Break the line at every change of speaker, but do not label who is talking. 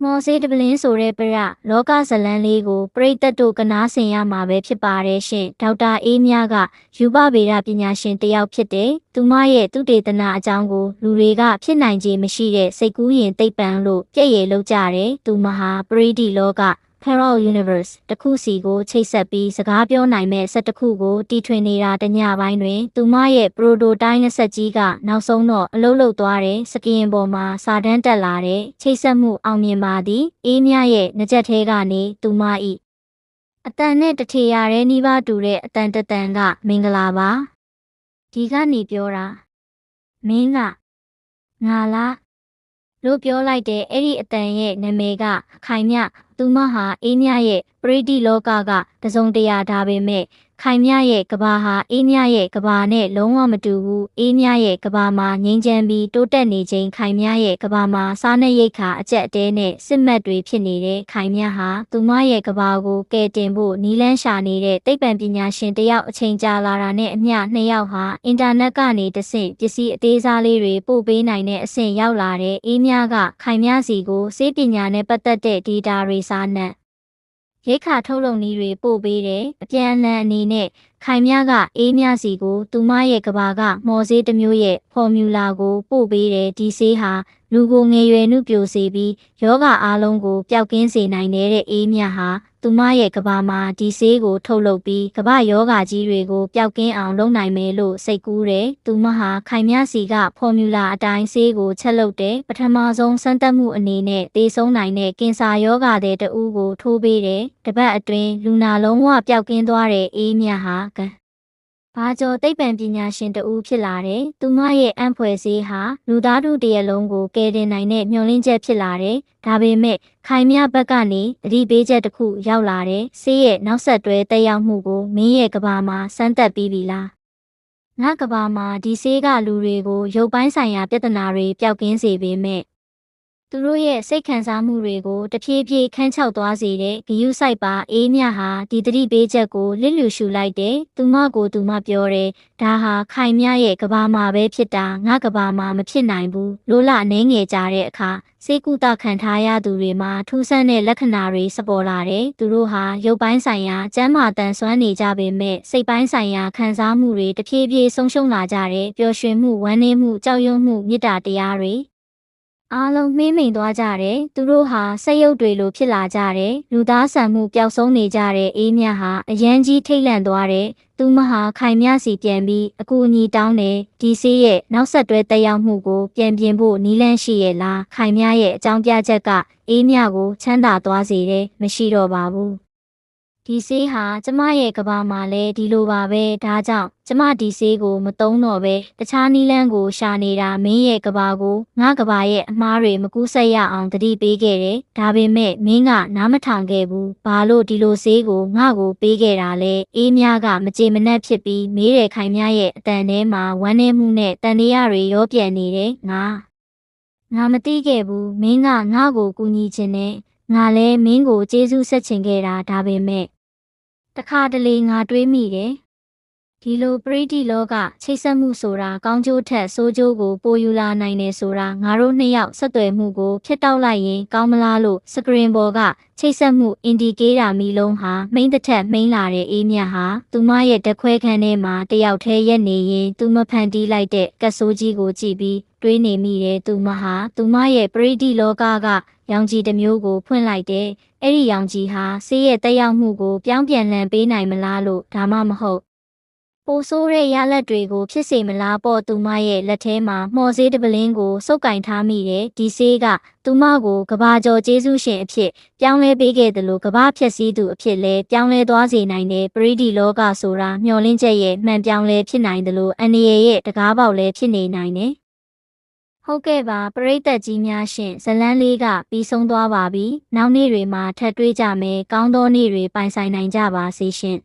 မော်စေးတပလင်းဆိုတဲ့ပရလောကဇလန်းလေးကိုပရိသတ်တို့ကနားဆင်ရမှာပဲဖြစ်ပါတယ်ရှင်ဒေါက်တာအေးမြကယူပဗေဒပညာရှင်တစ်ယောက်ဖြစ်တယ်သူမရဲ့သုတေသနအကြောင်းကိုလူတွေကဖြစ်နိုင်ခြေမရှိတဲ့စိတ်ကူးရင်သိပ္ပံလို့ပြည့်ရလုပ်ကြတယ်သူမဟာပရိဒီလောကParallel Universe တခုစီကိုချိတ်ဆက်ပြီးစကားပြောနိုင်မဲ့ဆက်တစ်ခုကိုတီထွင်နေတာတညပိုင်းတွင်သူမရဲ့ prototype ဆက်ကြီးကနောက်ဆုံးတော့အလုပ်လုပ်သွားတဲ့စကရင်ပေါ်မှာစာတန်းတက်လာတဲ့ချိတ်ဆက်မှုအောင်မြင်ပါသည်အေးမြရဲ့ငကြက်သေးကနေသူမ၏အတန်နဲ့တထေရတဲ့နှီးပါတူတဲ့အတန်တတန်ကမင်္ဂလာပါဒီကနေပြောတာမင်းကငါလားလို့ပြောလိုက်တဲ့အဲ့ဒီအတန်ရဲ့နာမည်ကခိုင်မြသူမဟာအေးမြရဲ့ပရိဒီလောကကတစုံတရာဒါပေမဲ့ခိုင်မြရဲ့ကဘာဟာအေးမြရဲ့ကဘာနဲ့လုံးဝမတူဘူးအေးမြရဲ့ကဘာမှာငိမ့်ချမ်းပြီးတိုးတက်နေခြင်းခိုင်မြရဲ့ကဘာမှာစားနပ်ရိက္ခာအကျက်အတဲနဲ့စစ်မှတ်တွေဖြစ်နေတဲ့ခိုင်မြဟာသူမရဲ့ကဘာကိုကယ်တင်ဖို့နီးလန်းရှာနေတဲ့သိပ္ပံပညာရှင်တယောက်အချိန်ကြာလာတာနဲ့အမျှနှစ်ယောက်ဟာအင်တာနက်ကနေတဆင့်ပစ္စည်းအသေးစားလေးတွေပို့ပေးနိုင်တဲ့အဆင့်ရောက်လာတဲ့အေးမြကခိုင်မြစီကိုစေပညာနဲ့ပတ်သက်တဲ့ဒေတာတွေစားနပ်ရိတ်ခါထုတ်လုပ်နည်းတွေပို့ပေးတယ်အပြန်အလှန်အနေနဲ့ခိုင်မြကအေးမြစီကိုသူမရဲ့ကဘာကမော်ဆေးတစ်မျိုးရဲ့ဖော်မြူလာကိုပို့ပေးတယ်ဒီဆေးဟာလူကိုငယ်ရွယ်နှုတ်ပြိုစေပြီးယောဂအားလုံးကိုပျောက်ကင်းစေနိုင်တဲ့အေးမြဟာသူမရဲ့ကဘာမှာဒီဆေးကိုထုတ်လုပ်ပြီးကဘာယောဂကြီးတွေကိုပျောက်ကင်းအောင်လုပ်နိုင်မယ်လို့စိတ်ကူးတယ်သူမဟာခိုင်မြစီကဖော်မြူလာအတိုင်းဆေးကိုချက်လုပ်တယ်ပထမဆုံးစမ်းသပ်မှုအနေနဲ့သေဆုံးနိုင်တဲ့ကင်ဆာယောဂတဲ့တဦးကိုထိုးပေးတယ်တပတ်အတွင်းလူနာလုံးဝပျောက်ကင်းသွားတဲ့အေးမြဟာဘာကျော်သိပ္ပံပညာရှင်တဦးဖြစ်လာတယ်။သူမရဲ့အံ့ဖွယ်ဆေးဟာလူသားတို့တရက်လုံးကိုကယ်တင်နိုင်တဲ့မျှော်လင့်ချက်ဖြစ်လာတယ်။ဒါပေမဲ့ခိုင်မြဘက်ကနေသတိပေးချက်တစ်ခုရောက်လာတယ်။ဆေးရဲ့နောက်ဆက်တွဲသက်ရောက်မှုကိုမင်းရဲ့ကဘာမှာစမ်းသပ်ပြီးပြီလား။ငါကဘာမှာဒီဆေးကလူတွေကိုရုပ်ပိုင်းဆိုင်ရာပြဿနာတွေပျောက်ကင်းစေပေမဲ့သူတို့ရဲ့စိတ်ခံစားမှုတွေကိုတဖြည်းဖြည်းခန်းချောက်သွားစေတဲ့ဂယုစိုက်ပါအေးမြဟာဒီသတိပေးချက်ကိုလစ်လျူရှုလိုက်တယ်။သူမကိုသူမပြောတယ်။ဒါဟာခိုင်မြရဲ့ကဘာမှာပဲဖြစ်တာငါကဘာမှာမဖြစ်နိုင်ဘူး။လိုလအနှဲငယ်ကြတဲ့အခါစေကုသခံထားရသူတွေမှာထူးဆန်းတဲ့လက္ခဏာတွေစပေါ်လာတယ်။သူတို့ဟာရုပ်ပိုင်းဆိုင်ရာကျန်းမာတန်ဆွမ်းနေကြပေမဲ့စိတ်ပိုင်းဆိုင်ရာခံစားမှုတွေတဖြည်းဖြည်းဆုံးရှုံးလာကြတယ်။ပျော်ရွှင်မှုဝမ်းနည်းမှုကြောက်ရွံ့မှုမေတ္တာတရားတွေအားလုံးမှိမ့်မိန်သွားကြတယ်သူတို့ဟာစိတ်ရုပ်တွေလိုဖြစ်လာကြတယ်လူသားဆန်မှုပျောက်ဆုံးနေကြတဲ့အေးမြဟာအရန်ကြီးထိတ်လန့်သွားတယ်သူမဟာခိုင်မြစီပြန်ပြီးအကူအညီတောင်းတယ်ဒီဆေးရဲ့နောက်ဆက်တွဲတက်ရောက်မှုကိုပြန်ပြင်ဖို့နီးလန့်ရှိရဲ့လားခိုင်မြရဲ့အကြောင်းပြချက်ကအေးမြကိုချမ်းသာသွားစေတယ်မရှိတော့ပါဘူးဒီဆေးဟာကျမရဲ့ကဘာမှာလဲဒီလိုပါပဲဒါကြောင့်ကျမဒီဆေးကိုမသုံးတော့ပဲတခြားနီးလန်းကိုရှာနေတာမင်းရဲ့ကဘာကိုငါကဘာရဲ့အမားတွေမကူးဆက်ရအောင်တတိပေးခဲ့တယ်ဒါပေမဲ့မင်းကနားမထောင်ခဲ့ဘူးဘာလို့ဒီလိုဆေးကိုငါ့ကိုပေးခဲ့တာလဲအေးမြကမကြေမနက်ဖြစ်ပြီးမေးတယ်ခိုင်မြရဲ့အတန်ထဲမှာဝမ်းနည်းမှုနဲ့တန်တရားတွေရောပြန်နေတယ်ငါမသိခဲ့ဘူးမင်းကငါ့ကိုကူညီခြင်းနဲ့ငါလဲမင်းကိုကျေးဇူးဆက်ချင်ခဲ့တာဒါပေမဲ့တခါတလေငါတွေးမိတယ်ဒီလိုပရိဒီလောကချိတ်ဆက်မှုဆိုတာကောင်းကျိုးထက်ဆိုးကျိုးကိုပိုယူလာနိုင်တယ်ဆိုတာငါတို့နှစ်ယောက်ဆက်သွယ်မှုကိုဖျက်တောက်လိုက်ရင်ကောင်းမလားလို့စကရင်ပေါ်ကချိတ်ဆက်မှုအင်ဒီကေတာမီလုံးဟာမိန်းတစ်ထက်မိန်းလာတဲ့အေးမြတ်ဟာသူမရဲ့တက်ခွဲခန်းထဲမှာတယောက်တည်းရက်နေရင်သူမဖန်တီးလိုက်တဲ့ကတ်ဆိုးကြီးကိုကြည့်ပြီးတွေးနေမိတယ်သူမဟာသူမရဲ့ပရိဒီလောကရောင်ကြီးတစ်မျိုးကိုဖွင့်လိုက်တယ်အဲ့ဒီရောင်ကြီးဟာဆေးရဲ့တက်ရောက်မှုကိုပြောင်းပြန်လှန်ပေးနိုင်မလားလို့ဒါမှမဟုတ်ပိုဆိုးတဲ့ရလဒ်တွေကိုဖြစ်စေမလားပေါ့သူမရဲ့လက်ထဲမှာမှော်ဆေးတပလင်းကိုစုပ်ကင်ထားမိတယ်ဒီဆေးကသူမကိုကဘာကျော်ကျေးဇူးရှင်အဖြစ်ပြောင်းလဲပေးခဲ့တယ်လို့ကဘာဖြက်စီးသူအဖြစ်လဲပြောင်းလဲသွားစေနိုင်တဲ့ပရိဒီလောကဆိုတာမျှော်လင့်ချက်ရဲ့မှန်ပြောင်းလဲဖြစ်နိုင်တယ်လို့အန်ဒီရဲ့တကားပေါက်လဲဖြစ်နေနိုင်တယ်ဟုတ်ကဲ့ပါပရိသတ်ကြီးများရှင်ဇလန်းလေးကပြီးဆုံးသွားပါပြီနောက်နေ့တွေမှာထပ်တွေ့ကြမယ်ကောင်းသောနေ့တွေပိုင်ဆိုင်နိုင်ကြပါစေရှင်